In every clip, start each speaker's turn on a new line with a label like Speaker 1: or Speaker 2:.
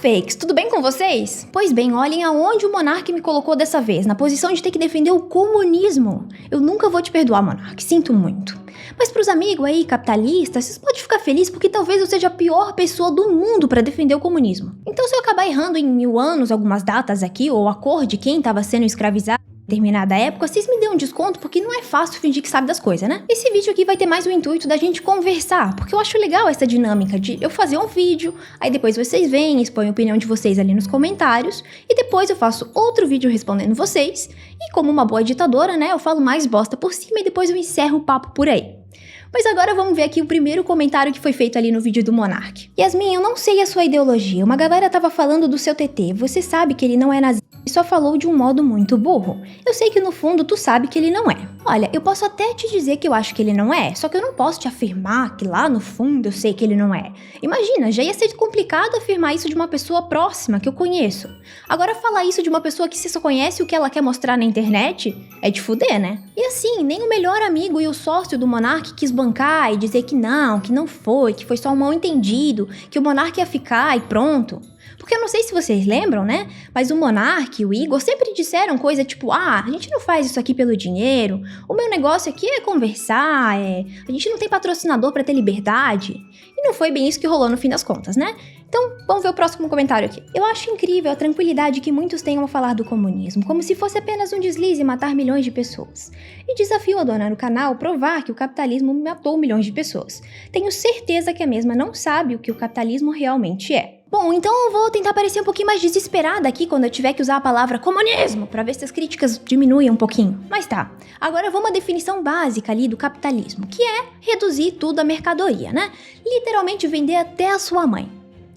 Speaker 1: fakes, tudo bem com vocês? Pois bem, olhem aonde o Monark me colocou dessa vez, na posição de ter que defender o comunismo. Eu nunca vou te perdoar, Monark, sinto muito. Mas pros amigos aí, capitalistas, vocês podem ficar felizes porque talvez eu seja a pior pessoa do mundo pra defender o comunismo. Então se eu acabar errando em 1000 anos algumas datas aqui, ou a cor de quem estava sendo escravizado em determinada época, vocês me dêem um desconto porque não é fácil fingir que sabe das coisas, né? Esse vídeo aqui vai ter mais o intuito da gente conversar, porque eu acho legal essa dinâmica de eu fazer um vídeo, aí depois vocês vêm, expõem a opinião de vocês ali nos comentários, e depois eu faço outro vídeo respondendo vocês, e como uma boa ditadora, né, eu falo mais bosta por cima e depois eu encerro o papo por aí. Mas agora vamos ver aqui o primeiro comentário que foi feito ali no vídeo do Monark. Yasmin, eu não sei a sua ideologia, uma galera tava falando do seu TT, você sabe que ele não é nazista e só falou de um modo muito burro. Eu sei que no fundo tu sabe que ele não é. Olha, eu posso até te dizer que eu acho que ele não é, só que eu não posso te afirmar que lá no fundo eu sei que ele não é. Imagina, já ia ser complicado afirmar isso de uma pessoa próxima que eu conheço. Agora falar isso de uma pessoa que você só conhece o que ela quer mostrar na internet é de fuder, né? E assim, nem o melhor amigo e o sócio do Monark quis bancar e dizer que não foi, que foi só um mal entendido, que o Monark ia ficar e pronto. Porque eu não sei se vocês lembram, né? Mas o Monark e o Igor sempre disseram coisa tipo, a gente não faz isso aqui pelo dinheiro, o meu negócio aqui é conversar, a gente não tem patrocinador pra ter liberdade. E não foi bem isso que rolou no fim das contas, né? Então, vamos ver o próximo comentário aqui. Eu acho incrível a tranquilidade que muitos têm ao falar do comunismo, como se fosse apenas um deslize matar milhões de pessoas. E desafio a dona no canal provar que o capitalismo matou milhões de pessoas. Tenho certeza que a mesma não sabe o que o capitalismo realmente é. Bom, então eu vou tentar parecer um pouquinho mais desesperada aqui quando eu tiver que usar a palavra comunismo, pra ver se as críticas diminuem um pouquinho. Mas tá, agora vamos à definição básica ali do capitalismo, que é reduzir tudo a mercadoria, né? Literalmente vender até a sua mãe.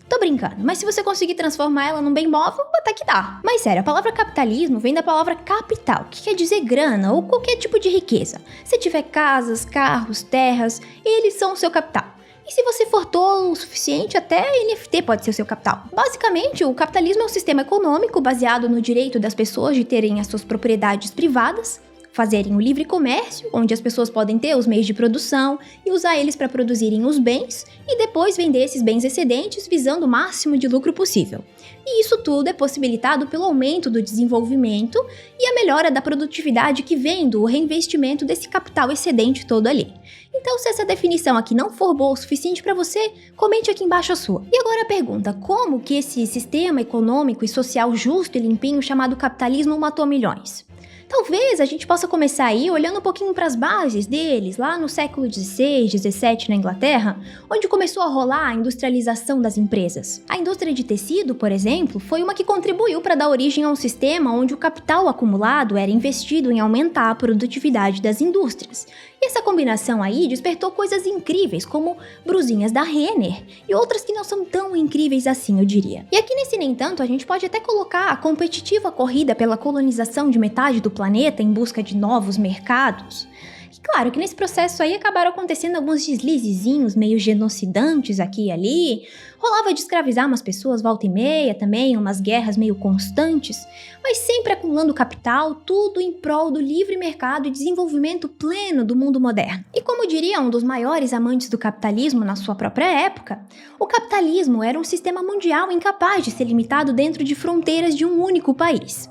Speaker 1: Tô brincando, mas se você conseguir transformar ela num bem móvel, até que dá. Mas sério, a palavra capitalismo vem da palavra capital, que quer dizer grana ou qualquer tipo de riqueza. Se tiver casas, carros, terras, eles são o seu capital. E se você for tolo o suficiente, até NFT pode ser o seu capital. Basicamente, o capitalismo é um sistema econômico baseado no direito das pessoas de terem as suas propriedades privadas, fazerem o livre comércio, onde as pessoas podem ter os meios de produção e usar eles para produzirem os bens e depois vender esses bens excedentes visando o máximo de lucro possível. E isso tudo é possibilitado pelo aumento do desenvolvimento e a melhora da produtividade que vem do reinvestimento desse capital excedente todo ali. Então, se essa definição aqui não for boa o suficiente para você, comente aqui embaixo a sua. E agora a pergunta, como que esse sistema econômico e social justo e limpinho chamado capitalismo matou milhões? Talvez a gente possa começar aí olhando um pouquinho para as bases deles, lá no século XVI, XVII na Inglaterra, onde começou a rolar a industrialização das empresas. A indústria de tecido, por exemplo, foi uma que contribuiu para dar origem a um sistema onde o capital acumulado era investido em aumentar a produtividade das indústrias. E essa combinação aí despertou coisas incríveis, como brusinhas da Renner e outras que não são tão incríveis assim, eu diria. E aqui nesse nem tanto, a gente pode até colocar a competitiva corrida pela colonização de metade do planeta em busca de novos mercados. E claro que nesse processo aí acabaram acontecendo alguns deslizezinhos meio genocidantes aqui e ali, rolava de escravizar umas pessoas volta e meia também, umas guerras meio constantes, mas sempre acumulando capital, tudo em prol do livre mercado e desenvolvimento pleno do mundo moderno. E como diria um dos maiores amantes do capitalismo na sua própria época, o capitalismo era um sistema mundial incapaz de ser limitado dentro de fronteiras de um único país.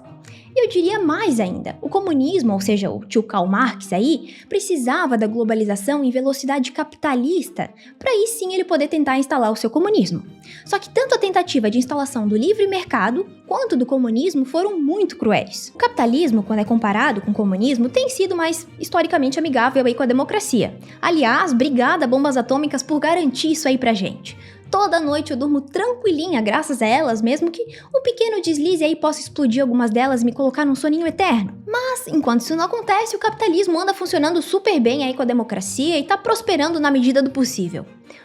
Speaker 1: E eu diria mais ainda, o comunismo, ou seja, o tio Karl Marx aí, precisava da globalização em velocidade capitalista, para aí sim ele poder tentar instalar o seu comunismo. Só que tanto a tentativa de instalação do livre mercado, quanto do comunismo foram muito cruéis. O capitalismo, quando é comparado com o comunismo, tem sido mais historicamente amigável aí com a democracia. Aliás, obrigada bombas atômicas por garantir isso aí pra gente. Toda noite eu durmo tranquilinha graças a elas, mesmo que um pequeno deslize aí possa explodir algumas delas e me colocar num soninho eterno. Mas, enquanto isso não acontece, o capitalismo anda funcionando super bem aí com a democracia e tá prosperando na medida do possível.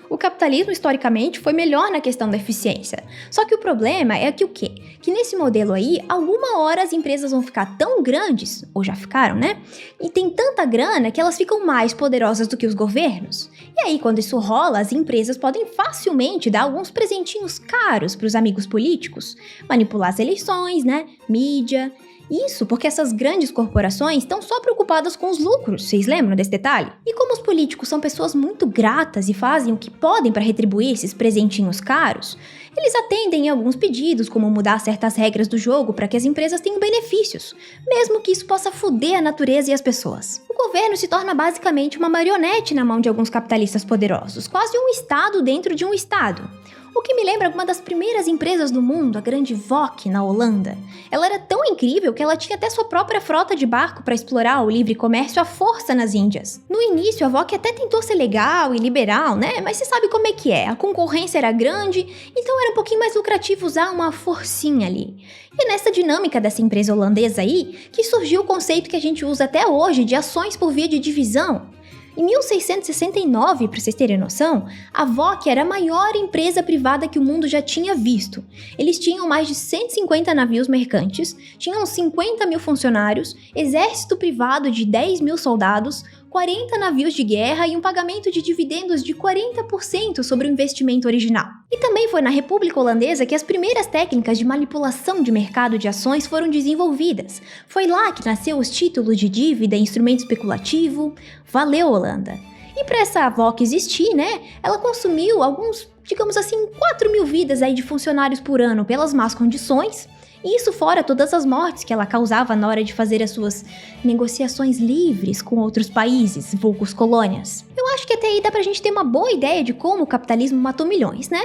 Speaker 1: O capitalismo, historicamente, foi melhor na questão da eficiência. Só que o problema é que o quê? Que nesse modelo aí, alguma hora as empresas vão ficar tão grandes, ou já ficaram, né? E tem tanta grana que elas ficam mais poderosas do que os governos. E aí, quando isso rola, as empresas podem facilmente dar alguns presentinhos caros para os amigos políticos, manipular as eleições, né? Mídia. Isso porque essas grandes corporações estão só preocupadas com os lucros, vocês lembram desse detalhe? E como os políticos são pessoas muito gratas e fazem o que podem para retribuir esses presentinhos caros, eles atendem a alguns pedidos, como mudar certas regras do jogo para que as empresas tenham benefícios, mesmo que isso possa foder a natureza e as pessoas. O governo se torna basicamente uma marionete na mão de alguns capitalistas poderosos, quase um estado dentro de um estado. O que me lembra uma das primeiras empresas do mundo, a grande VOC, na Holanda. Ela era tão incrível que ela tinha até sua própria frota de barco para explorar o livre comércio à força nas Índias. No início, a VOC até tentou ser legal e liberal, né? Mas você sabe como é que é, a concorrência era grande, então era um pouquinho mais lucrativo usar uma forcinha ali. E é nessa dinâmica dessa empresa holandesa aí que surgiu o conceito que a gente usa até hoje de ações por via de divisão. Em 1669, para vocês terem noção, a VOC era a maior empresa privada que o mundo já tinha visto. Eles tinham mais de 150 navios mercantes, tinham 50 mil funcionários, exército privado de 10 mil soldados, 40 navios de guerra e um pagamento de dividendos de 40% sobre o investimento original. E também foi na República Holandesa que as primeiras técnicas de manipulação de mercado de ações foram desenvolvidas. Foi lá que nasceu os títulos de dívida e instrumento especulativo. Valeu, Holanda! E para essa VOC existir, né, ela consumiu alguns, digamos assim, 4 mil vidas aí de funcionários por ano pelas más condições. E isso fora todas as mortes que ela causava na hora de fazer as suas negociações livres com outros países, vulgos colônias. Eu acho que até aí dá pra gente ter uma boa ideia de como o capitalismo matou milhões, né?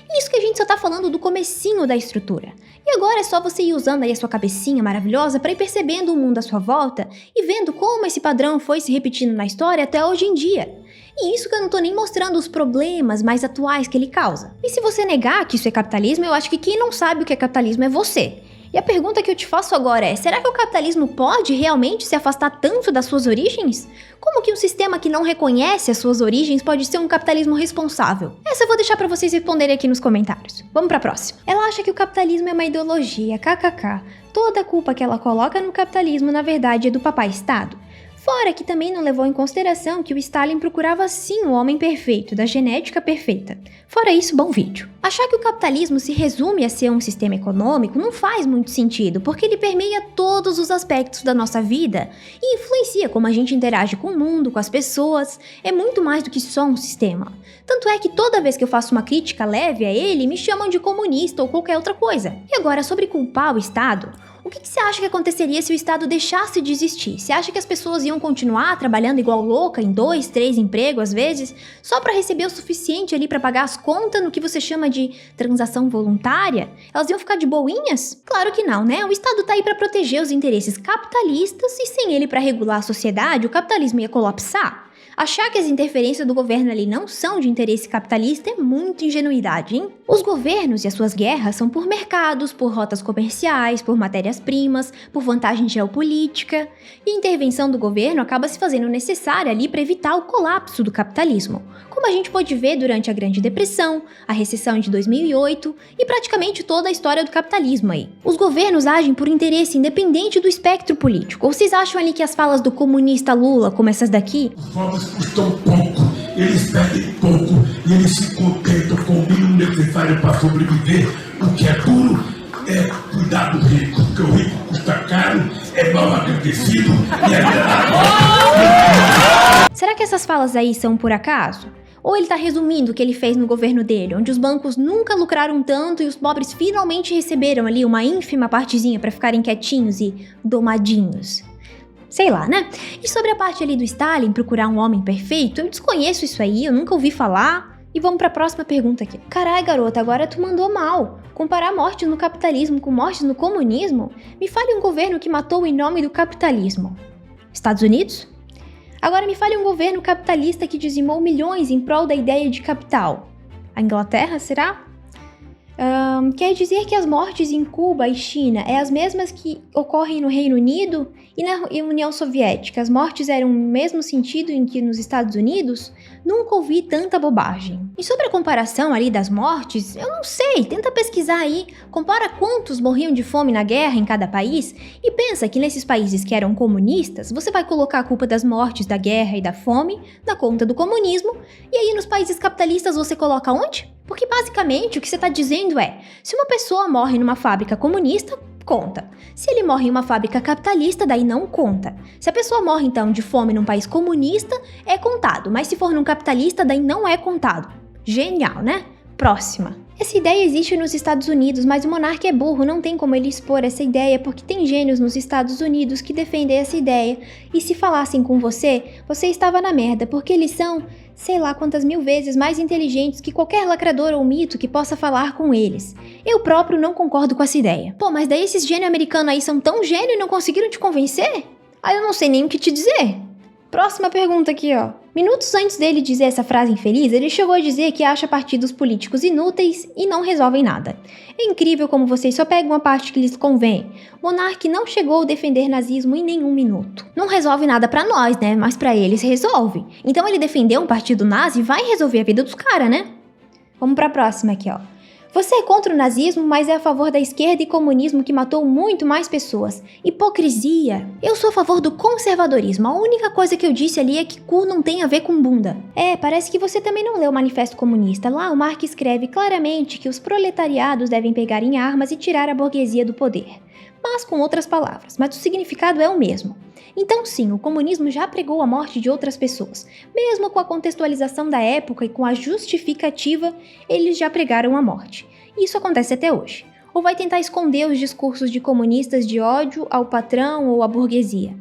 Speaker 1: E isso que a gente só tá falando do comecinho da estrutura. E agora é só você ir usando aí a sua cabecinha maravilhosa pra ir percebendo o mundo à sua volta e vendo como esse padrão foi se repetindo na história até hoje em dia. E isso que eu não tô nem mostrando os problemas mais atuais que ele causa. E se você negar que isso é capitalismo, eu acho que quem não sabe o que é capitalismo é você. E a pergunta que eu te faço agora é, será que o capitalismo pode realmente se afastar tanto das suas origens? Como que um sistema que não reconhece as suas origens pode ser um capitalismo responsável? Essa eu vou deixar pra vocês responderem aqui nos comentários. Vamos pra próxima. Ela acha que o capitalismo é uma ideologia, kkk. Toda a culpa que ela coloca no capitalismo, na verdade, é do papai Estado. Fora que também não levou em consideração que o Stalin procurava sim o homem perfeito, da genética perfeita. Fora isso, bom vídeo. Achar que o capitalismo se resume a ser um sistema econômico não faz muito sentido, porque ele permeia todos os aspectos da nossa vida e influencia como a gente interage com o mundo, com as pessoas. É muito mais do que só um sistema. Tanto é que toda vez que eu faço uma crítica leve a ele, me chamam de comunista ou qualquer outra coisa. E agora, sobre culpar o Estado, o que você acha que aconteceria se o Estado deixasse de existir? Você acha que as pessoas iam continuar trabalhando igual louca em 2, 3 empregos às vezes, só para receber o suficiente ali para pagar as contas no que você chama de transação voluntária? Elas iam ficar de boinhas? Claro que não, né? O Estado tá aí para proteger os interesses capitalistas e sem ele para regular a sociedade, o capitalismo ia colapsar. Achar que as interferências do governo ali não são de interesse capitalista é muita ingenuidade, hein? Os governos e as suas guerras são por mercados, por rotas comerciais, por matérias-primas, por vantagem geopolítica. E a intervenção do governo acaba se fazendo necessária ali para evitar o colapso do capitalismo, como a gente pôde ver durante a Grande Depressão, a recessão de 2008 e praticamente toda a história do capitalismo aí. Os governos agem por interesse independente do espectro político. Ou vocês acham ali que as falas do comunista Lula, como essas daqui,
Speaker 2: custam pouco, eles pedem pouco e eles se contentam com o mínimo necessário para sobreviver. O que é duro é cuidar do rico, porque o rico custa caro, é mal agradecido e é...
Speaker 1: Será que essas falas aí são por acaso? Ou ele tá resumindo o que ele fez no governo dele, onde os bancos nunca lucraram tanto e os pobres finalmente receberam ali uma ínfima partezinha para ficarem quietinhos e domadinhos? Sei lá, né? E sobre a parte ali do Stalin procurar um homem perfeito, eu desconheço isso aí, eu nunca ouvi falar. E vamos pra próxima pergunta aqui. Carai, garota, agora tu mandou mal. Comparar mortes no capitalismo com mortes no comunismo? Me fale um governo que matou em nome do capitalismo. Estados Unidos? Agora me fale um governo capitalista que dizimou milhões em prol da ideia de capital. A Inglaterra, será? Quer dizer que as mortes em Cuba e China é as mesmas que ocorrem no Reino Unido e na União Soviética? As mortes eram no mesmo sentido em que nos Estados Unidos? Nunca ouvi tanta bobagem. E sobre a comparação ali das mortes, eu não sei, tenta pesquisar aí, compara quantos morriam de fome na guerra em cada país e pensa que nesses países que eram comunistas, você vai colocar a culpa das mortes, da guerra e da fome na conta do comunismo, e aí nos países capitalistas você coloca onde? Porque basicamente o que você está dizendo é, se uma pessoa morre numa fábrica comunista, Conta. Se ele morre em uma fábrica capitalista, daí não conta. Se a pessoa morre, então, de fome num país comunista, é contado. Mas se for num capitalista, daí não é contado. Genial, né? Próxima. Essa ideia existe nos Estados Unidos, mas o monarca é burro, não tem como ele expor essa ideia, porque tem gênios nos Estados Unidos que defendem essa ideia. E se falassem com você, você estava na merda, porque eles são, sei lá quantas mil vezes mais inteligentes que qualquer lacrador ou mito que possa falar com eles. Eu próprio não concordo com essa ideia. Pô, mas daí esses gênios americanos aí são tão gênios e não conseguiram te convencer? Aí eu não sei nem o que te dizer. Próxima pergunta aqui, ó. Minutos antes dele dizer essa frase infeliz, ele chegou a dizer que acha partidos políticos inúteis e não resolvem nada. É incrível como vocês só pegam a parte que lhes convém. Monark não chegou a defender nazismo em nenhum minuto. Não resolve nada pra nós, né? Mas pra eles resolve. Então ele defender um partido nazi vai resolver a vida dos caras, né? Vamos pra próxima aqui, ó. Você é contra o nazismo, mas é a favor da esquerda e comunismo que matou muito mais pessoas. Hipocrisia. Eu sou a favor do conservadorismo. A única coisa que eu disse ali é que cu não tem a ver com bunda. Parece que você também não leu o Manifesto Comunista. Lá o Marx escreve claramente que os proletariados devem pegar em armas e tirar a burguesia do poder. Mas com outras palavras, mas o significado é o mesmo. Então sim, o comunismo já pregou a morte de outras pessoas. Mesmo com a contextualização da época e com a justificativa, eles já pregaram a morte. E isso acontece até hoje. Ou vai tentar esconder os discursos de comunistas de ódio ao patrão ou à burguesia.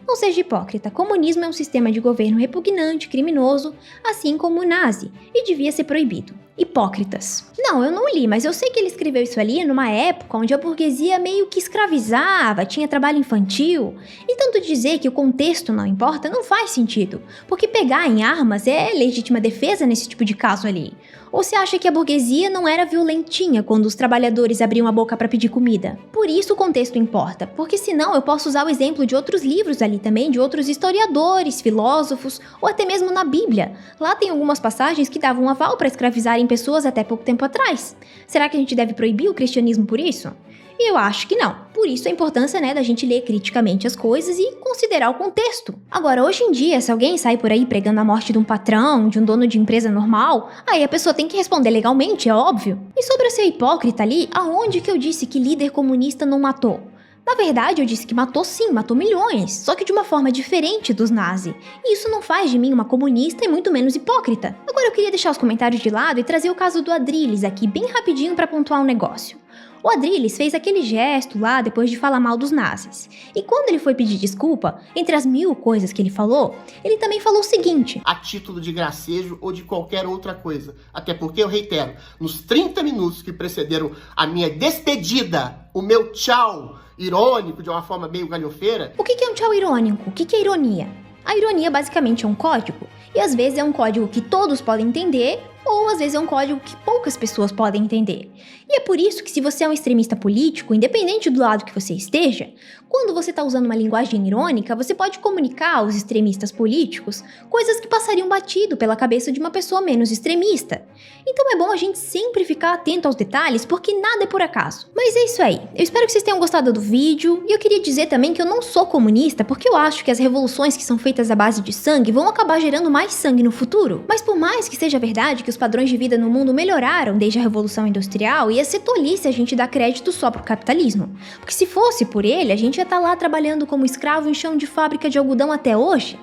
Speaker 1: Não seja hipócrita, comunismo é um sistema de governo repugnante, criminoso, assim como o nazi, e devia ser proibido. Hipócritas. Não, eu não li, mas eu sei que ele escreveu isso ali numa época onde a burguesia meio que escravizava, tinha trabalho infantil. E tanto dizer que o contexto não importa não faz sentido, porque pegar em armas é legítima defesa nesse tipo de caso ali. Ou você acha que a burguesia não era violentinha quando os trabalhadores abriam a boca para pedir comida? Por isso o contexto importa, porque senão eu posso usar o exemplo de outros livros ali também, de outros historiadores, filósofos, ou até mesmo na Bíblia. Lá tem algumas passagens que davam aval para escravizarem pessoas até pouco tempo atrás. Será que a gente deve proibir o cristianismo por isso? Eu acho que não. Por isso a importância, da gente ler criticamente as coisas e considerar o contexto. Agora, hoje em dia, se alguém sai por aí pregando a morte de um patrão, de um dono de empresa normal, aí a pessoa tem que responder legalmente, é óbvio. E sobre eu ser hipócrita ali, aonde que eu disse que líder comunista não matou? Na verdade, eu disse que matou sim, matou milhões, só que de uma forma diferente dos nazis. E isso não faz de mim uma comunista e muito menos hipócrita. Agora eu queria deixar os comentários de lado e trazer o caso do Adrilles aqui bem rapidinho para pontuar um negócio. O Adrilles fez aquele gesto lá depois de falar mal dos nazis. E quando ele foi pedir desculpa, entre as 1000 coisas que ele falou, ele também falou o seguinte:
Speaker 3: a título de gracejo ou de qualquer outra coisa. Até porque, eu reitero, nos 30 minutos que precederam a minha despedida, o meu tchau irônico, de uma forma meio galhofeira...
Speaker 1: O que é um tchau irônico? O que é ironia? A ironia basicamente é um código. E às vezes é um código que todos podem entender, ou às vezes é um código que poucas pessoas podem entender. E é por isso que se você é um extremista político, independente do lado que você esteja, quando você está usando uma linguagem irônica, você pode comunicar aos extremistas políticos coisas que passariam batido pela cabeça de uma pessoa menos extremista. Então é bom a gente sempre ficar atento aos detalhes, porque nada é por acaso. Mas é isso aí. Eu espero que vocês tenham gostado do vídeo, e eu queria dizer também que eu não sou comunista, porque eu acho que as revoluções que são feitas à base de sangue vão acabar gerando mais sangue no futuro. Mas por mais que seja verdade que os padrões de vida no mundo melhoraram desde a Revolução Industrial, ia ser tolice a gente dar crédito só pro capitalismo. Porque se fosse por ele, a gente ia estar lá trabalhando como escravo em chão de fábrica de algodão até hoje.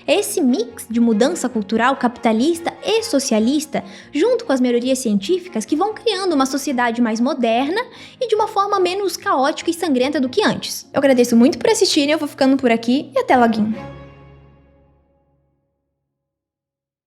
Speaker 1: É esse mix de mudança cultural capitalista e socialista, junto com as melhorias científicas, que vão criando uma sociedade mais moderna e de uma forma menos caótica e sangrenta do que antes. Eu agradeço muito por assistirem, eu vou ficando por aqui e até logo.